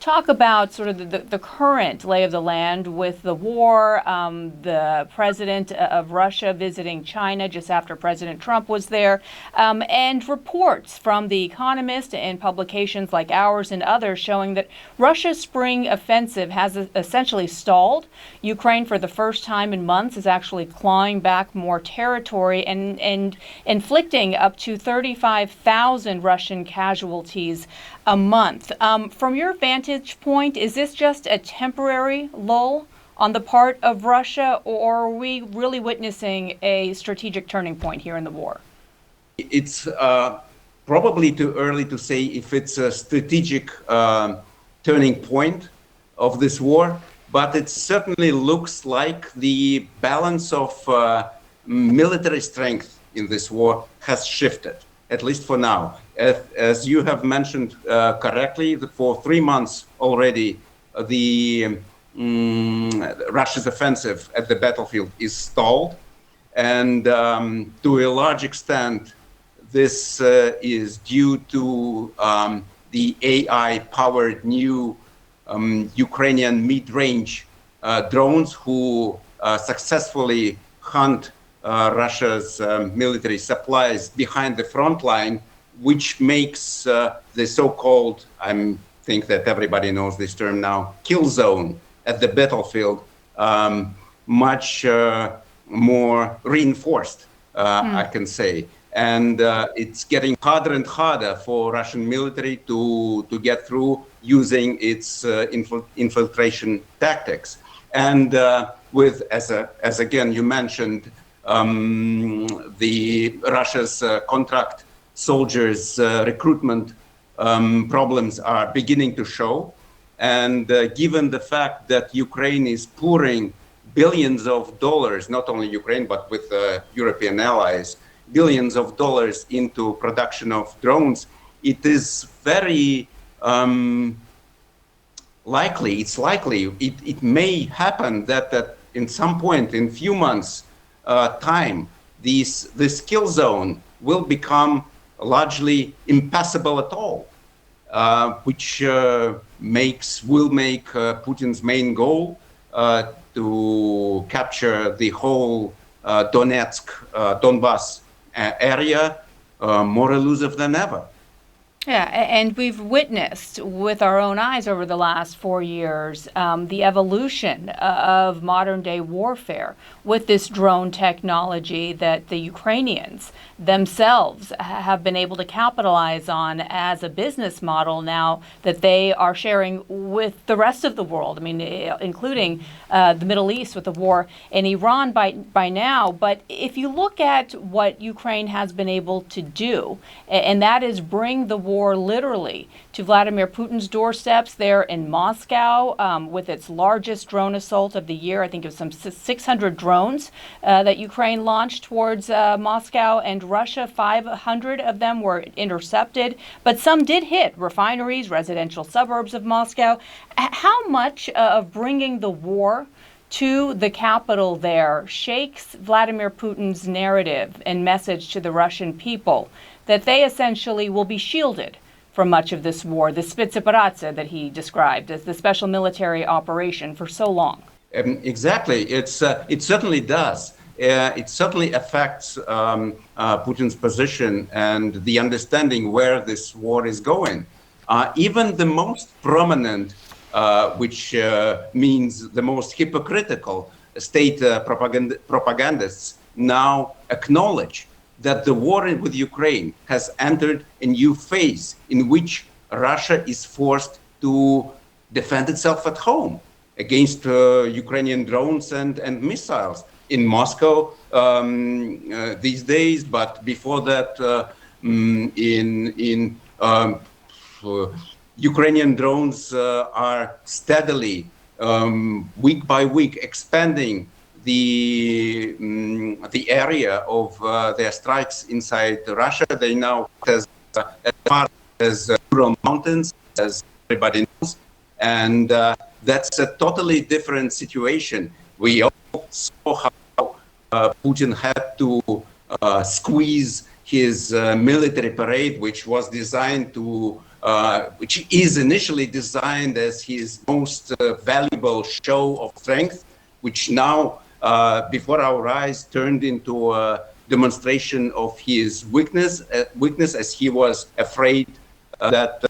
talk about sort of the current lay of the land with the war, the president of Russia visiting China just after President Trump was there, and reports from The Economist and publications like ours and others showing that Russia's spring offensive has essentially stalled. Ukraine, for the first time in months, is actually clawing back more territory and inflicting up to 35,000 Russian casualties a month. From your vantage point, is this just a temporary lull on the part of Russia, or are we really witnessing a strategic turning point here in the war? It's probably too early to say if it's a strategic turning point of this war, but it certainly looks like the balance of military strength in this war has shifted, at least for now. As you have mentioned correctly, for 3 months already, the Russia's offensive at the battlefield is stalled. And to a large extent, this is due to the AI-powered new Ukrainian mid-range drones who successfully hunt Russia's military supplies behind the front line, which makes the so-called, I think that everybody knows this term now, kill zone at the battlefield much more reinforced, I can say. And it's getting harder and harder for Russian military to get through using its infiltration tactics. And with, as again you mentioned, the Russia's contract soldiers recruitment problems are beginning to show. And given the fact that Ukraine is pouring billions of dollars, not only Ukraine, but with European allies, billions of dollars into production of drones, it is very likely, it may happen that in some point, in few months time, this kill zone will become largely impassable at all, which will make Putin's main goal to capture the whole Donbass area more elusive than ever. Yeah, and we've witnessed with our own eyes over the last 4 years the evolution of modern day warfare with this drone technology that the Ukrainians themselves have been able to capitalize on as a business model now that they are sharing with the rest of the world. I mean, including the Middle East with the war in Iran by now. But if you look at what Ukraine has been able to do, and that is bring the war literally to Vladimir Putin's doorsteps there in Moscow with its largest drone assault of the year. I think it was some 600 drones that Ukraine launched towards Moscow and Russia. 500 of them were intercepted, but some did hit refineries, residential suburbs of Moscow. How much of bringing the war to the capital there shakes Vladimir Putin's narrative and message to the Russian people that they essentially will be shielded from much of this war, the Spitsoperatsia that he described as the special military operation for so long? Exactly. It certainly does. It certainly affects Putin's position and the understanding where this war is going. Even the most prominent, which means the most hypocritical state propagandists now acknowledge that the war with Ukraine has entered a new phase in which Russia is forced to defend itself at home against Ukrainian drones and missiles in Moscow these days, but before that Ukrainian drones are steadily, week by week, expanding the area of their strikes inside Russia. They now as far as Ural Mountains, as everybody knows, and that's a totally different situation. We all saw how Putin had to squeeze his military parade, which was designed to which is initially designed as his most valuable show of strength, which now, before our eyes, turned into a demonstration of his weakness as he was afraid that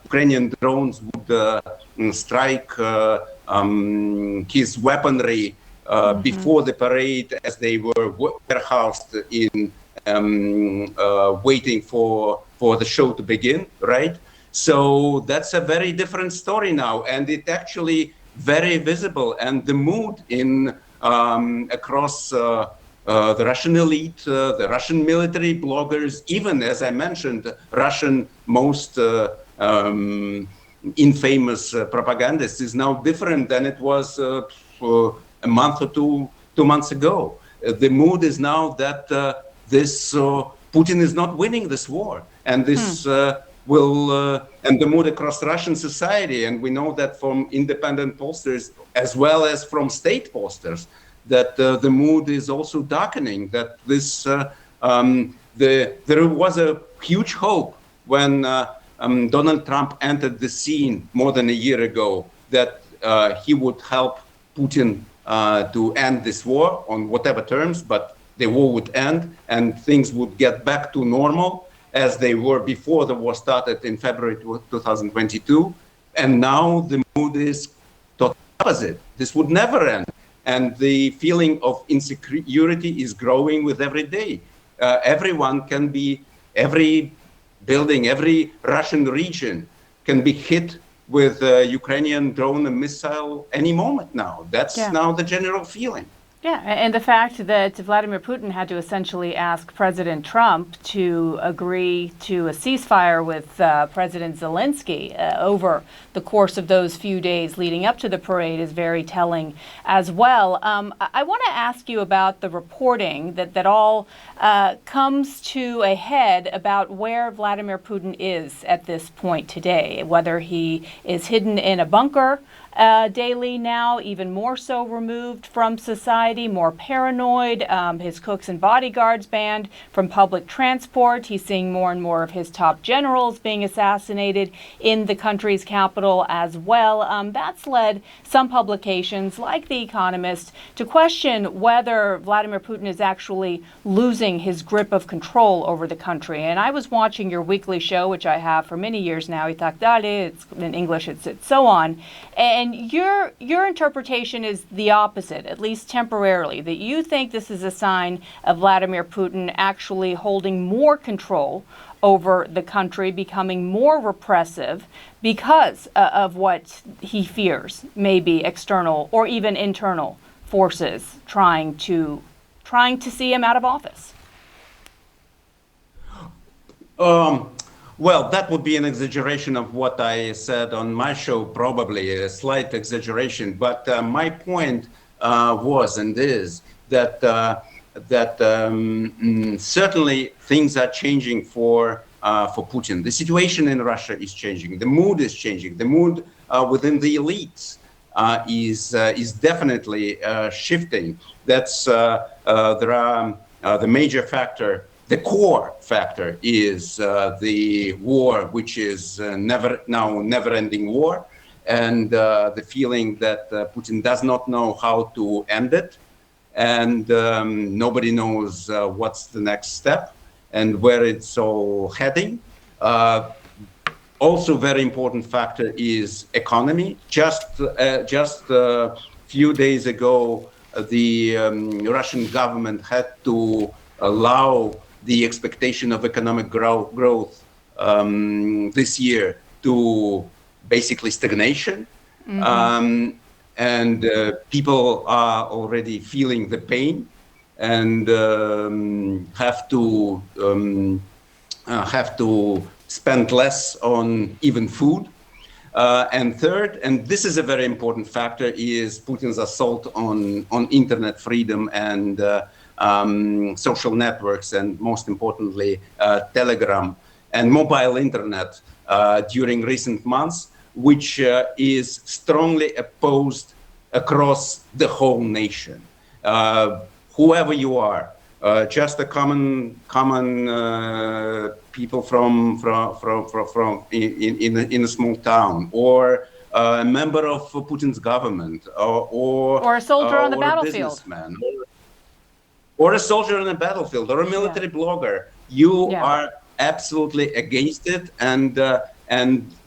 Ukrainian drones would strike his weaponry before the parade, as they were warehoused in waiting for the show to begin, right? So that's a very different story now, and it actually very visible. And the mood in across the Russian elite, the Russian military bloggers, even, as I mentioned, Russian most infamous propagandists, is now different than it was a month or two months ago. The mood is now that this Putin is not winning this war, and this and the mood across Russian society, and we know that from independent pollsters as well as from state pollsters, that the mood is also darkening. That this there was a huge hope when Donald Trump entered the scene more than a year ago that he would help Putin to end this war on whatever terms, but the war would end and things would get back to normal as they were before the war started in February 2022. And now the mood is totally opposite. This would never end. And the feeling of insecurity is growing with every day. Everyone can be, every building, every Russian region can be hit with Ukrainian drone and missile any moment now. That's now the general feeling. Yeah, and the fact that Vladimir Putin had to essentially ask President Trump to agree to a ceasefire with President Zelensky over the course of those few days leading up to the parade is very telling as well. I want to ask you about the reporting that all comes to a head about where Vladimir Putin is at this point today, whether he is hidden in a bunker daily now, even more so removed from society, more paranoid, his cooks and bodyguards banned from public transport. He's seeing more and more of his top generals being assassinated in the country's capital as well. That's led some publications like The Economist to question whether Vladimir Putin is actually losing his grip of control over the country. And I was watching your weekly show, which I have for many years now, I Tak Dalej, it's in English, it's so on. And your interpretation is the opposite, at least temporarily, that you think this is a sign of Vladimir Putin actually holding more control over the country, becoming more repressive because of what he fears may be external or even internal forces trying to see him out of office. Well, that would be an exaggeration of what I said on my show, probably a slight exaggeration. But my point was and is that certainly things are changing for Putin. The situation in Russia is changing. The mood is changing. The mood within the elites is definitely shifting. That's there are the major factor. The core factor is the war, which is never-ending war, and the feeling that Putin does not know how to end it, and nobody knows what's the next step and where it's all heading. Also, very important factor is economy. Just a few days ago, the Russian government had to allow the expectation of economic growth this year to basically stagnation. And people are already feeling the pain and have to spend less on even food. And third, and this is a very important factor, is Putin's assault on internet freedom and social networks, and most importantly, Telegram and mobile internet during recent months, which is strongly opposed across the whole nation. Whoever you are, just a common people from in a small town, or a member of Putin's government, Or a soldier on the or a battlefield. businessman, or a soldier on the battlefield, or a military blogger. You are absolutely against it, and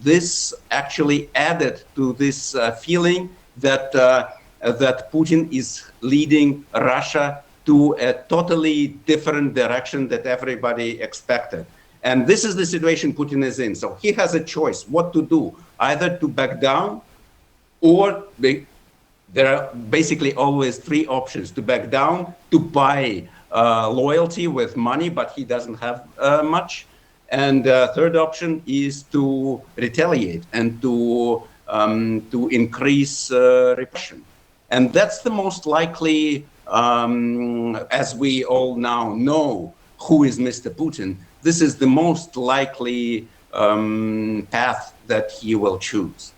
this actually added to this feeling that that Putin is leading Russia to a totally different direction that everybody expected. And this is the situation Putin is in. So he has a choice what to do, either to back down, or there are basically always three options: to back down, to buy loyalty with money, but he doesn't have much. And third option is to retaliate and to increase repression. And that's the most likely, as we all now know who is Mr. Putin, this is the most likely path that he will choose.